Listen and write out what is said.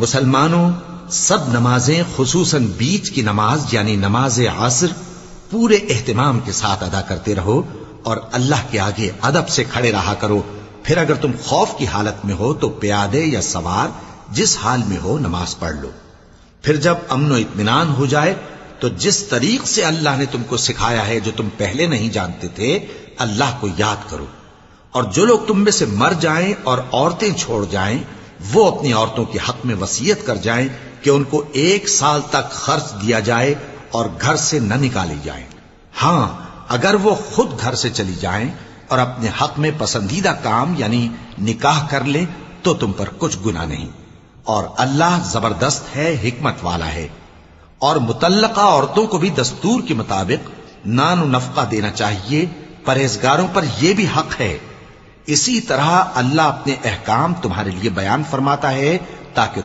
मुसलमानों, सब नमाजें खुसूसन बीच की नमाज यानी नमाज असर पूरे एहतिमाम के साथ अदा करते रहो और अल्लाह के आगे अदब से खड़े रहा करो। फिर अगर तुम खौफ की हालत में हो तो प्यादे या सवार जिस हाल में हो नमाज पढ़ लो। फिर जब अमन इत्मीनान हो जाए तो जिस तरीक से अल्लाह ने तुमको सिखाया है, जो तुम पहले नहीं जानते थे, अल्लाह को याद करो। और जो लोग तुम में से मर जाएं और औरतें छोड़ जाएं, वो अपनी औरतों के हक में वसीयत कर जाएं कि उनको 1 साल तक खर्च दिया जाए और घर से न निकाले जाएं। हां, अगर वो खुद घर से चली जाएं और अपने हक में पसंदीदा काम यानी निकाह कर ले तो तुम पर कुछ गुनाह नहीं। और अल्लाह जबरदस्त है, हिकमत वाला है। और मुतल्लका औरतों को भी दस्तूर के मुताबिक नान नफका देना चाहिए। परहेजगारों पर यह भी हक है। इसी तरह अल्लाह अपने अहकाम तुम्हारे लिए बयान फरमाता है ताकि